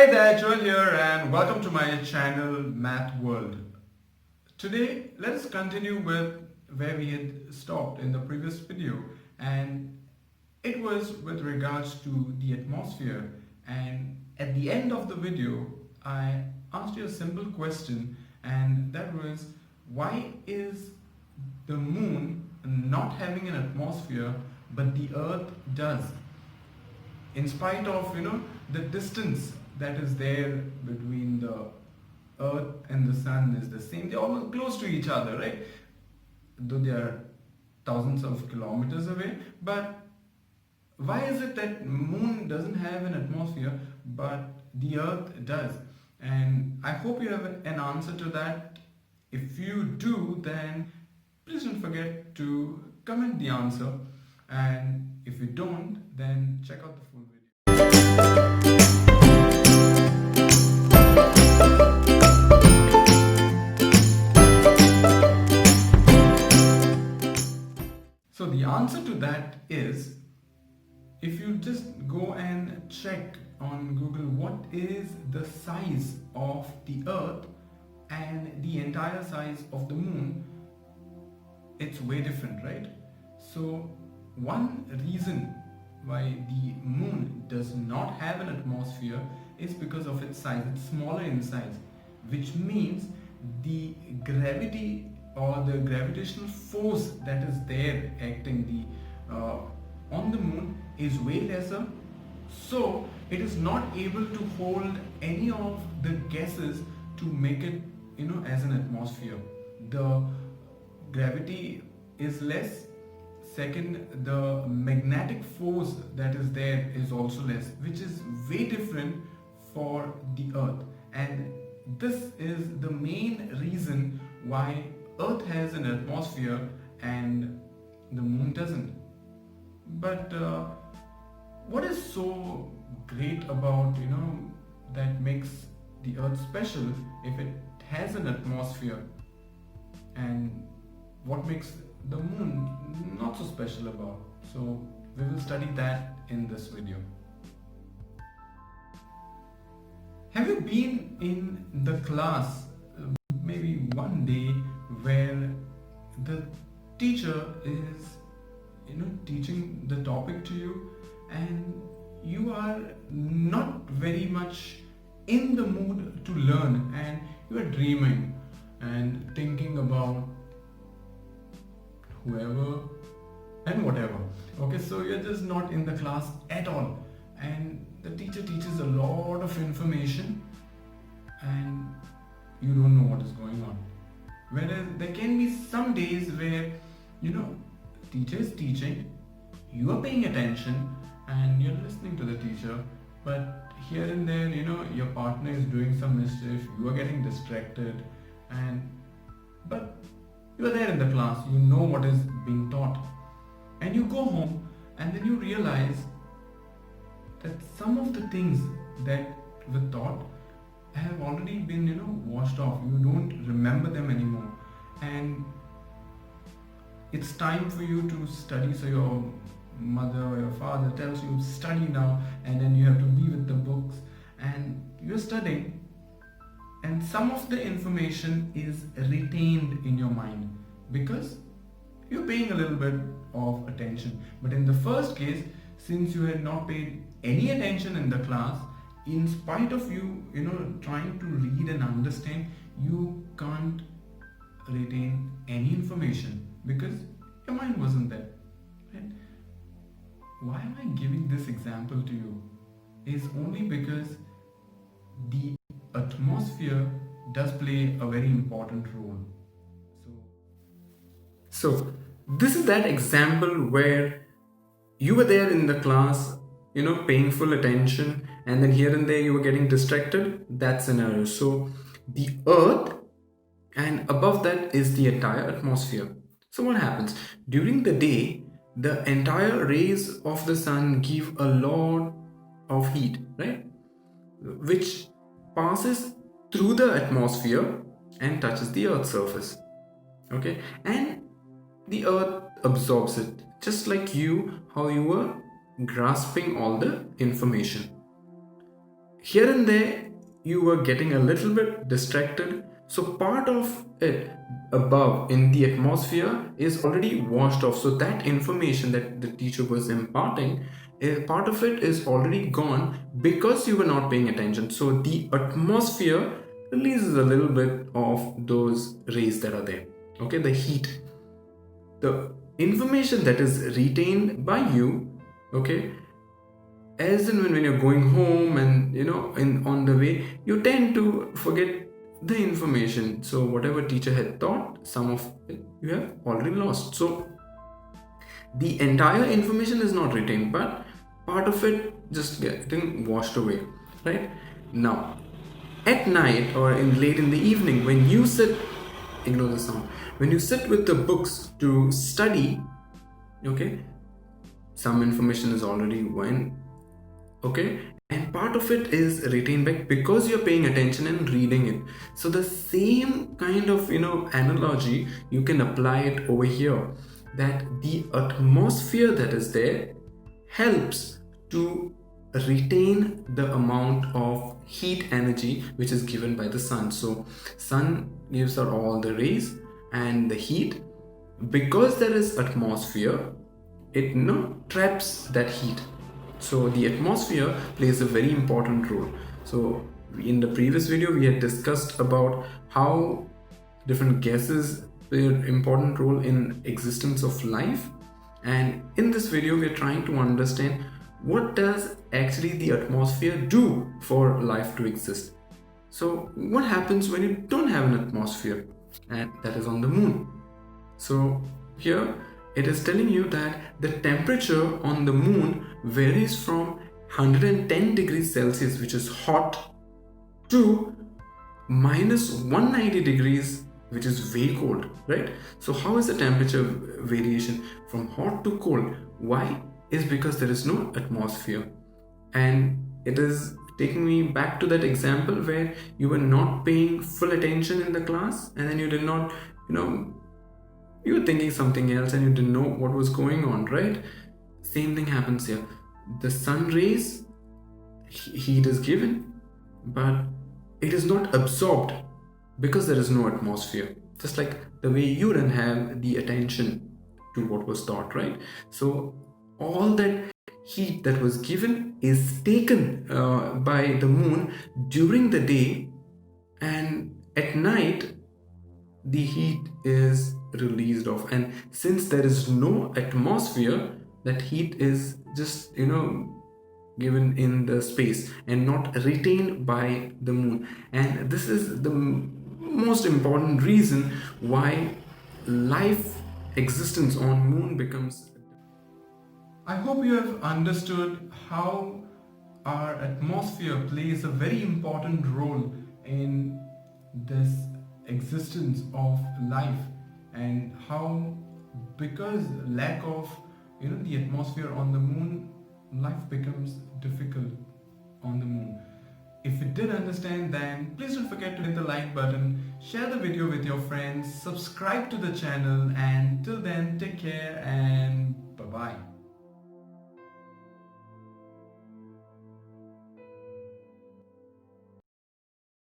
Hey there, Joel here and welcome to my channel Math World. Today, let's continue with where we had stopped in the previous video, and it was with regards to the atmosphere. And at the end of the video, I asked you a simple question, and that was, why is the moon not having an atmosphere but the earth does? In spite of the distance that is there between the earth and the sun is the same, they're almost close to each other, right? Though they are thousands of kilometers away. But why is it that moon doesn't have an atmosphere but the earth does? And I hope you have an answer to that. If you do, then please don't forget to comment the answer, and if you don't, then check out the full video. So the answer to that is, if you just go and check on Google what is the size of the earth and the entire size of the moon, it's way different, right? So one reason why the moon does not have an atmosphere is because of its size. It's smaller in size, which means the gravity or the gravitational force that is there acting on the moon is way lesser. So it is not able to hold any of the gases to make it as an atmosphere. The gravity is less. Second, the magnetic force that is there is also less, which is way different for the earth. And this is the main reason why earth has an atmosphere and the moon doesn't. But what is so great about that makes the earth special if it has an atmosphere, and what makes the moon not so special about? So we will study that in this video. Have you been in the class maybe one day where the teacher is teaching the topic to you, and you are not very much in the mood to learn, and you are dreaming and thinking about whoever and whatever? Okay, so you're just not in the class at all, and the teacher teaches a lot of information and you don't know what is going on. Whereas there can be some days where teacher is teaching, you are paying attention and you're listening to the teacher, but here and there your partner is doing some mischief, you are getting distracted, but you are there in the class, you know what is being taught, and you go home and then you realize that some of the things that were taught have already been washed off. You don't remember them anymore, and it's time for you to study. So your mother or your father tells you study now, and then you have to be with the books and you're studying, and some of the information is retained in your mind because you're paying a little bit of attention. But in the first case, since you had not paid any attention in the class, in spite of you trying to read and understand, you can't retain any information because your mind wasn't there, right? Why am I giving this example to you? Is only because the atmosphere does play a very important role. So this is that example where you were there in the class, paying full attention, and then here and there you were getting distracted. That scenario. So the earth, and above that is the entire atmosphere. So what happens? During the day, the entire rays of the sun give a lot of heat, right? Which passes through the atmosphere and touches the earth's surface. Okay? And the earth absorbs it, just like how you were grasping all the information. here and there you were getting a little bit distracted. So part of it above in the atmosphere is already washed off. So that information that the teacher was imparting, part of it is already gone because you were not paying attention. So the atmosphere releases a little bit of those rays that are there. Okay, the heat. The information that is retained by you, okay, as in when you're going home and on the way, you tend to forget the information. So whatever teacher had taught, some of it you have already lost. So the entire information is not retained, but part of it just getting washed away, right? Now at night or late in the evening, when you sit, ignore the sound, when you sit with the books to study, okay, some information is already went, okay, and part of it is retained back because you're paying attention and reading it. So the same kind of analogy you can apply it over here, that the atmosphere that is there helps to retain the amount of heat energy which is given by the sun. So sun gives out all the rays and the heat. Because there is atmosphere, it traps that heat. So the atmosphere plays a very important role. So in the previous video we had discussed about how different gases play an important role in existence of life, and in this video we are trying to understand what does actually the atmosphere do for life to exist. So what happens when you don't have an atmosphere, and that is on the moon. So here it is telling you that the temperature on the moon varies from 110 degrees Celsius, which is hot, to minus 190 degrees, which is very cold, right? So how is the temperature variation from hot to cold? Why? Is because there is no atmosphere. And it is taking me back to that example where you were not paying full attention in the class, and then you did not, you were thinking something else and you didn't know what was going on, right? Same thing happens here. The sun rays, heat is given, but it is not absorbed because there is no atmosphere. Just like the way you didn't have the attention to what was taught, right? So all that heat that was given is taken by the moon during the day, and at night the heat is released off. And since there is no atmosphere, that heat is just given in the space and not retained by the moon. And this is the most important reason why life existence on moon becomes. I hope you have understood how our atmosphere plays a very important role in this existence of life, and how because lack of the atmosphere on the moon, life becomes difficult on the moon. If you did understand, then please don't forget to hit the like button, share the video with your friends, subscribe to the channel, and till then take care and bye bye.